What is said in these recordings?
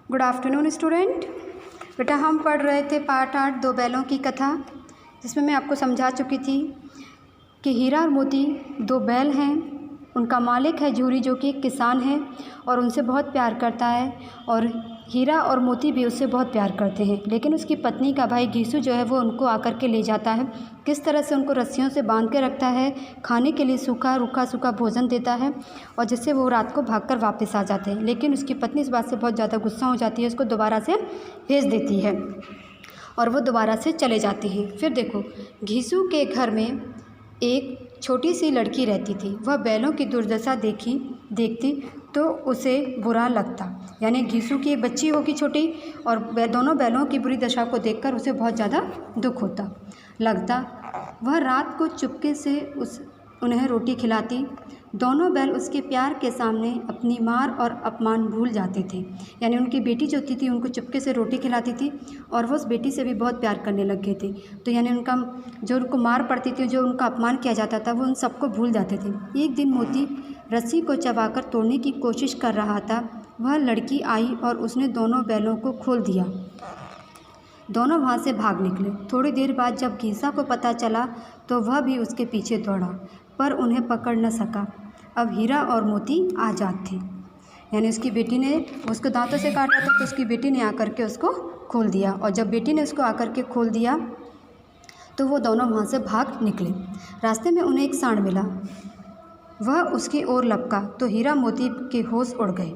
Good afternoon student. बेटा हम पढ़ रहे थे पाठ 8 दो बैलों की कथा, जिसमें मैं आपको समझा चुकी थी कि हीरा और मोती दो बैल हैं। उनका मालिक है झूरी, जो कि एक किसान है और उनसे बहुत प्यार करता है, और हीरा और मोती भी उससे बहुत प्यार करते हैं। लेकिन उसकी पत्नी का भाई घीसू जो है वो उनको आकर के ले जाता है। किस तरह से उनको रस्सियों से बांध के रखता है, खाने के लिए रूखा सूखा भोजन देता है, और जिससे वो रात को भागकर वापस आ जाते हैं। लेकिन उसकी पत्नी इस बात से बहुत ज़्यादा गुस्सा हो जाती है, उसको दोबारा से भेज देती है और वो दोबारा से चले जाते हैं। फिर देखो, घीसू के घर में एक छोटी सी लड़की रहती थी। वह बैलों की दुर्दशा देखती तो उसे बुरा लगता। यानी घीसू की एक बच्ची होगी छोटी, और दोनों बैलों की बुरी दशा को देखकर उसे बहुत ज़्यादा दुख लगता। वह रात को चुपके से उन्हें रोटी खिलाती। दोनों बैल उसके प्यार के सामने अपनी मार और अपमान भूल जाते थे। यानी उनकी बेटी जो थी उनको चुपके से रोटी खिलाती थी, और वो उस बेटी से भी बहुत प्यार करने लग गए थे। तो यानी उनका जो उनको मार पड़ती थी, जो उनका अपमान किया जाता था, वो उन सबको भूल जाते थे। एक दिन मोती रस्सी को चबाकर तोड़ने की कोशिश कर रहा था। वह लड़की आई और उसने दोनों बैलों को खोल दिया। दोनों वहाँ से भाग निकले। थोड़ी देर बाद जब घीसा को पता चला तो वह भी उसके पीछे दौड़ा, पर उन्हें पकड़ न सका। अब हीरा और मोती आज़ाद थे। यानी उसकी बेटी ने उसको दांतों से काटा था, तो उसकी बेटी ने आकर के उसको खोल दिया, और जब बेटी ने उसको आकर के खोल दिया तो वो दोनों वहाँ से भाग निकले। रास्ते में उन्हें एक सांड मिला। वह उसकी ओर लपका तो हीरा मोती के होश उड़ गए।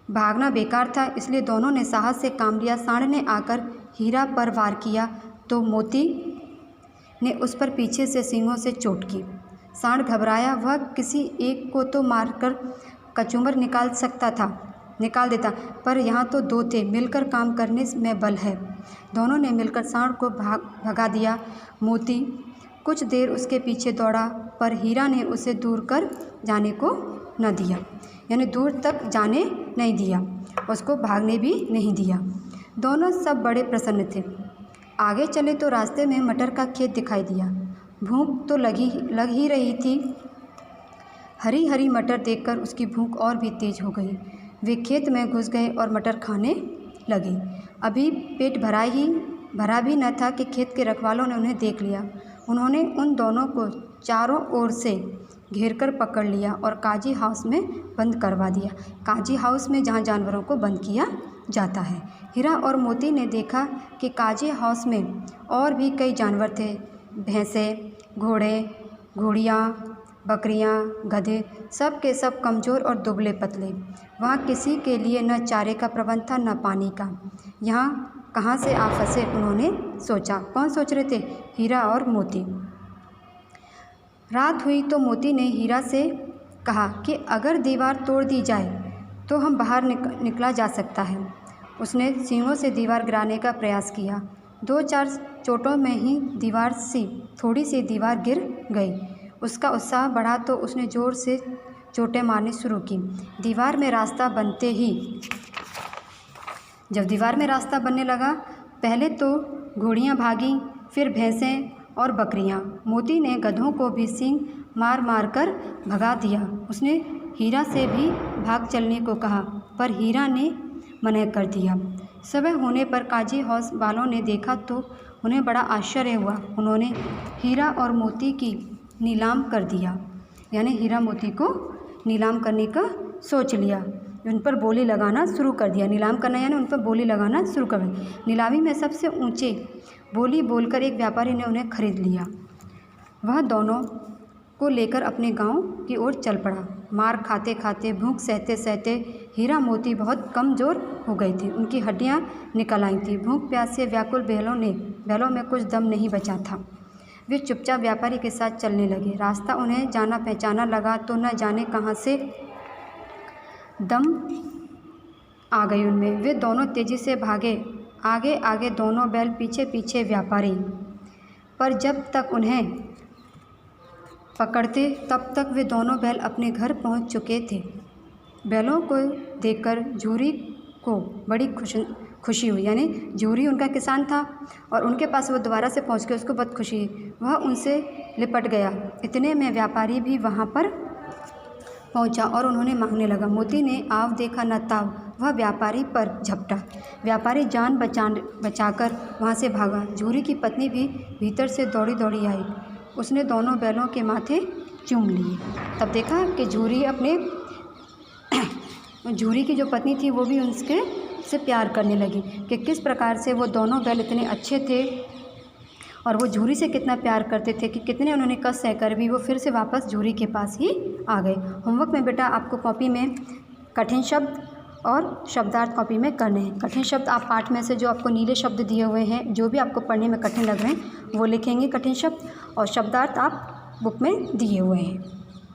भागना बेकार था, इसलिए दोनों ने साहस से काम लिया। सांड ने आकर हीरा पर वार किया तो मोती ने उस पर पीछे से सींगों से चोट की। सांड घबराया। वह किसी एक को तो मारकर कचूमर निकाल देता, पर यहाँ तो दो थे। मिलकर काम करने में बल है। दोनों ने मिलकर सांड को भगा दिया। मोती कुछ देर उसके पीछे दौड़ा, पर हीरा ने उसे दूर कर जाने को न दिया। यानी दूर तक जाने नहीं दिया, उसको भागने भी नहीं दिया। दोनों सब बड़े प्रसन्न थे। आगे चले तो रास्ते में मटर का खेत दिखाई दिया। भूख तो लग ही रही थी। हरी हरी मटर देखकर उसकी भूख और भी तेज हो गई। वे खेत में घुस गए और मटर खाने लगे। अभी पेट भरा भी न था कि खेत के रखवालों ने उन्हें देख लिया। उन्होंने उन दोनों को चारों ओर से घेरकर पकड़ लिया और काजी हाउस में बंद करवा दिया। काजी हाउस में जहाँ जानवरों को बंद किया जाता है। हीरा और मोती ने देखा कि काजी हाउस में और भी कई जानवर थे। भैंसें, घोड़े, घोड़ियाँ, बकरियाँ, गधे, सब के सब कमज़ोर और दुबले पतले। वहाँ किसी के लिए न चारे का प्रबंध था न पानी का। यहाँ कहाँ से आ फंसे, उन्होंने सोचा। कौन सोच रहे थे? हीरा और मोती। रात हुई तो मोती ने हीरा से कहा कि अगर दीवार तोड़ दी जाए तो हम बाहर निकला जा सकता है। उसने सींगों से दीवार गिराने का प्रयास किया। 2-4 चोटों में ही थोड़ी सी दीवार गिर गई। उसका उत्साह बढ़ा तो उसने ज़ोर से चोटें मारनी शुरू की। जब दीवार में रास्ता बनने लगा, पहले तो घोड़ियाँ भागीं, फिर भैंसें और बकरियाँ। मोती ने गधों को भी सींग मार कर भगा दिया। उसने हीरा से भी भाग चलने को कहा, पर हीरा ने मना कर दिया। सुबह होने पर काजी हाउस वालों ने देखा तो उन्हें बड़ा आश्चर्य हुआ। उन्होंने हीरा और मोती की नीलाम कर दिया। यानी हीरा मोती को नीलाम करने का सोच लिया। उन पर बोली लगाना शुरू कर दिया। नीलाम करना यानी उन पर बोली लगाना शुरू कर दिया। नीलामी में सबसे ऊंचे बोली बोलकर एक व्यापारी ने उन्हें खरीद लिया। वह दोनों को लेकर अपने गांव की ओर चल पड़ा। मार खाते खाते, भूख सहते सहते हीरा मोती बहुत कमज़ोर हो गई थी। उनकी हड्डियां निकल आई थी। भूख प्यास से व्याकुल बैलों में कुछ दम नहीं बचा था। वे चुपचाप व्यापारी के साथ चलने लगे। रास्ता उन्हें जाना पहचाना लगा तो न जाने कहाँ से दम आ गई उनमें। वे दोनों तेज़ी से भागे, आगे आगे दोनों बैल, पीछे पीछे व्यापारी। पर जब तक उन्हें पकड़ते तब तक वे दोनों बैल अपने घर पहुंच चुके थे। बैलों को देखकर झूरी को बड़ी खुशी हुई। यानी झूरी उनका किसान था और उनके पास वो दोबारा से पहुंच के उसको बहुत खुशी हुई। वह उनसे लिपट गया। इतने में व्यापारी भी वहाँ पर पहुंचा और उन्होंने मांगने लगा। मोती ने आव देखा न ताव, वह व्यापारी पर झपटा। व्यापारी जान बचाकर वहाँ से भागा। झूरी की पत्नी भी भीतर से दौड़ी दौड़ी आई। उसने दोनों बैलों के माथे चूम लिए। तब देखा कि झूरी की जो पत्नी थी वो भी उसके से प्यार करने लगी कि किस प्रकार से वो दोनों बैल इतने अच्छे थे और वो झूरी से कितना प्यार करते थे कि कितने उन्होंने कष्ट सहकर भी वो फिर से वापस झूरी के पास ही आ गए। होमवर्क में बेटा आपको कॉपी में कठिन शब्द और शब्दार्थ कॉपी में करने हैं। कठिन शब्द आप पाठ में से जो आपको नीले शब्द दिए हुए हैं, जो भी आपको पढ़ने में कठिन लग रहे हैं वो लिखेंगे कठिन शब्द, और शब्दार्थ आप बुक में दिए हुए हैं।